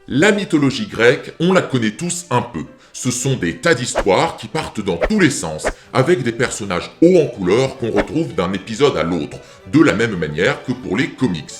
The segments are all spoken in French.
La mythologie grecque, on la connaît tous un peu. Ce sont des tas d'histoires qui partent dans tous les sens, avec des personnages hauts en couleur qu'on retrouve d'un épisode à l'autre, de la même manière que pour les comics.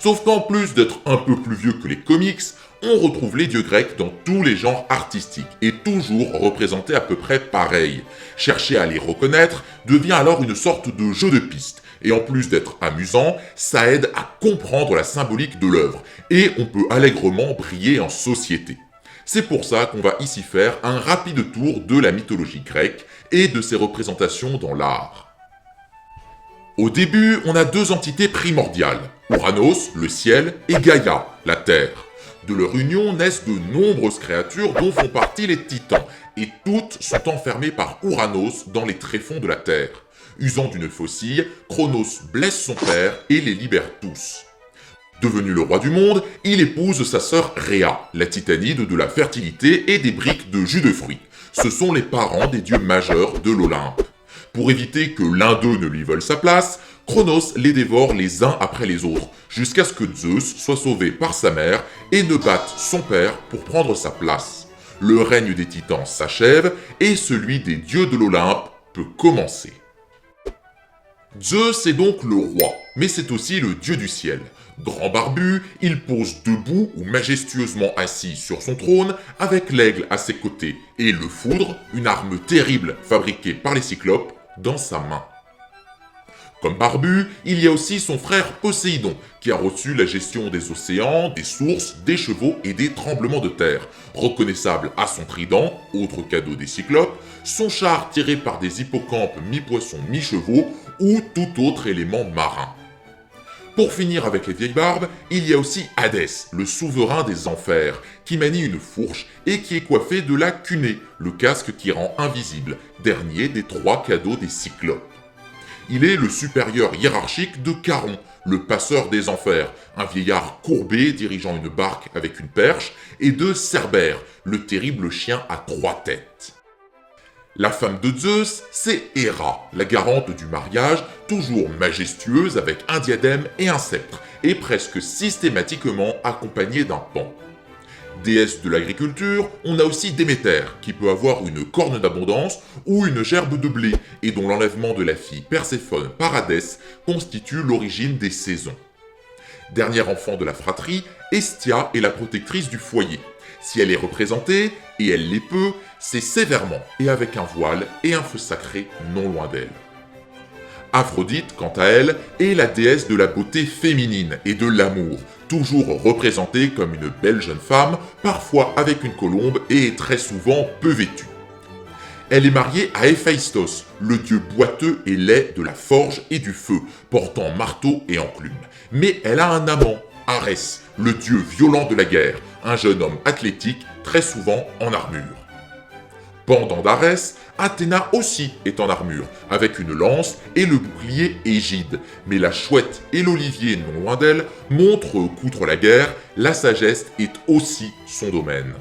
Sauf qu'en plus d'être un peu plus vieux que les comics, on retrouve les dieux grecs dans tous les genres artistiques, et toujours représentés à peu près pareil. Chercher à les reconnaître devient alors une sorte de jeu de piste, et en plus d'être amusant, ça aide à comprendre la symbolique de l'œuvre, et on peut allègrement briller en société. C'est pour ça qu'on va ici faire un rapide tour de la mythologie grecque et de ses représentations dans l'art. Au début, on a deux entités primordiales, Ouranos, le ciel, et Gaïa, la terre. De leur union naissent de nombreuses créatures dont font partie les titans, et toutes sont enfermées par Ouranos dans les tréfonds de la terre. Usant d'une faucille, Cronos blesse son père et les libère tous. Devenu le roi du monde, il épouse sa sœur Rhea, la titanide de la fertilité et des briques de jus de fruits. Ce sont les parents des dieux majeurs de l'Olympe. Pour éviter que l'un d'eux ne lui vole sa place, Cronos les dévore les uns après les autres, jusqu'à ce que Zeus soit sauvé par sa mère et ne batte son père pour prendre sa place. Le règne des titans s'achève et celui des dieux de l'Olympe peut commencer. Zeus est donc le roi, mais c'est aussi le dieu du ciel. Grand barbu, il pose debout ou majestueusement assis sur son trône avec l'aigle à ses côtés et le foudre, une arme terrible fabriquée par les cyclopes, dans sa main. Comme barbu, il y a aussi son frère Poséidon, qui a reçu la gestion des océans, des sources, des chevaux et des tremblements de terre, reconnaissable à son trident, autre cadeau des cyclopes, son char tiré par des hippocampes mi-poissons mi-chevaux ou tout autre élément marin. Pour finir avec les vieilles barbes, il y a aussi Hadès, le souverain des enfers, qui manie une fourche et qui est coiffé de la cunée, le casque qui rend invisible, dernier des trois cadeaux des cyclopes. Il est le supérieur hiérarchique de Charon, le passeur des enfers, un vieillard courbé dirigeant une barque avec une perche, et de Cerbère, le terrible chien à 3 têtes. La femme de Zeus, c'est Héra, la garante du mariage, toujours majestueuse avec un diadème et un sceptre, et presque systématiquement accompagnée d'un paon. Déesse de l'agriculture, on a aussi Déméter, qui peut avoir une corne d'abondance ou une gerbe de blé, et dont l'enlèvement de la fille Perséphone par Hadès constitue l'origine des saisons. Dernier enfant de la fratrie, Hestia est la protectrice du foyer. Si elle est représentée, et elle l'est peu, c'est sévèrement et avec un voile et un feu sacré non loin d'elle. Aphrodite, quant à elle, est la déesse de la beauté féminine et de l'amour, toujours représentée comme une belle jeune femme, parfois avec une colombe et très souvent peu vêtue. Elle est mariée à Héphaïstos, le dieu boiteux et laid de la forge et du feu, portant marteau et enclume. Mais elle a un amant, Arès, le dieu violent de la guerre, un jeune homme athlétique, très souvent en armure. Pendant d'Arès, Athéna aussi est en armure, avec une lance et le bouclier Égide, mais la chouette et l'olivier non loin d'elle montrent qu'outre la guerre, la sagesse est aussi son domaine.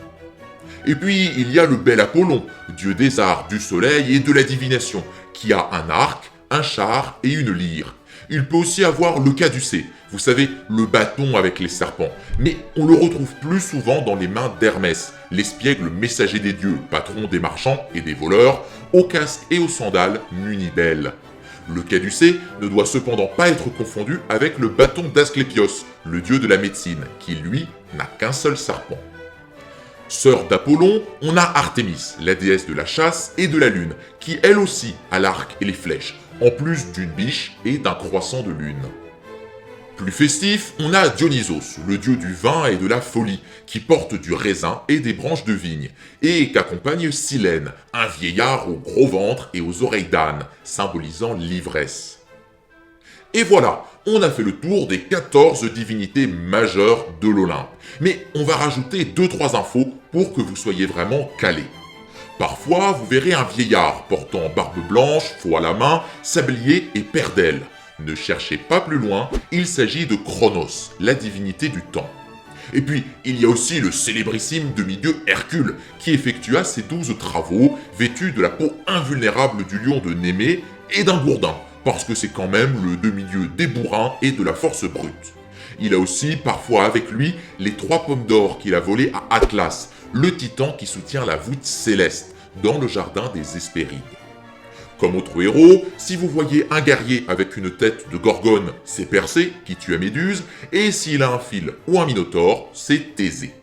Et puis il y a le bel Apollon, dieu des arts, du soleil et de la divination, qui a un arc, un char et une lyre. Il peut aussi avoir le caducée, vous savez, le bâton avec les serpents, mais on le retrouve plus souvent dans les mains d'Hermès, l'espiègle messager des dieux, patron des marchands et des voleurs, au casque et aux sandales muni d'ailes. Le caducée ne doit cependant pas être confondu avec le bâton d'Asclépios, le dieu de la médecine, qui lui n'a qu'un seul serpent. Sœur d'Apollon, on a Artémis, la déesse de la chasse et de la lune, qui elle aussi a l'arc et les flèches, en plus d'une biche et d'un croissant de lune. Plus festif, on a Dionysos, le dieu du vin et de la folie, qui porte du raisin et des branches de vigne, et qu'accompagne Silène, un vieillard au gros ventre et aux oreilles d'âne, symbolisant l'ivresse. Et voilà, on a fait le tour des 14 divinités majeures de l'Olympe. Mais on va rajouter 2-3 infos pour que vous soyez vraiment calés. Parfois, vous verrez un vieillard portant barbe blanche, faux à la main, sablier et paire d'ailes. Ne cherchez pas plus loin, il s'agit de Cronos, la divinité du temps. Et puis, il y a aussi le célébrissime demi-dieu Hercule, qui effectua ses 12 travaux, vêtu de la peau invulnérable du lion de Némée et d'un gourdin, parce que c'est quand même le demi-dieu des bourrins et de la force brute. Il a aussi parfois avec lui les 3 pommes d'or qu'il a volées à Atlas, le titan qui soutient la voûte céleste, dans le jardin des Hespérides. Comme autre héros, si vous voyez un guerrier avec une tête de gorgone, c'est Persée qui tue Méduse, et s'il a un fil ou un minotaure, c'est Thésée.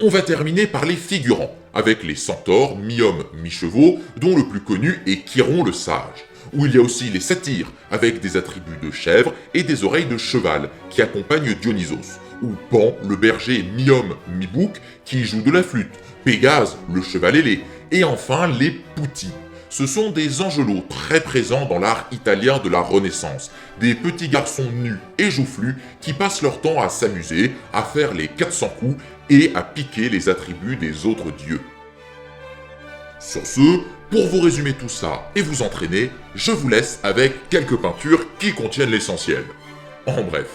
On va terminer par les figurants, avec les centaures, mi-hommes, mi-chevaux, dont le plus connu est Chiron le Sage, où il y a aussi les satyres, avec des attributs de chèvre et des oreilles de cheval, qui accompagnent Dionysos, ou Pan, le berger mi-homme, mi-bouc, qui joue de la flûte, Pégase, le cheval ailé, et enfin les putti. Ce sont des angelots très présents dans l'art italien de la Renaissance, des petits garçons nus et joufflus qui passent leur temps à s'amuser, à faire les 400 coups et à piquer les attributs des autres dieux. Sur ce, pour vous résumer tout ça et vous entraîner, je vous laisse avec quelques peintures qui contiennent l'essentiel. En bref.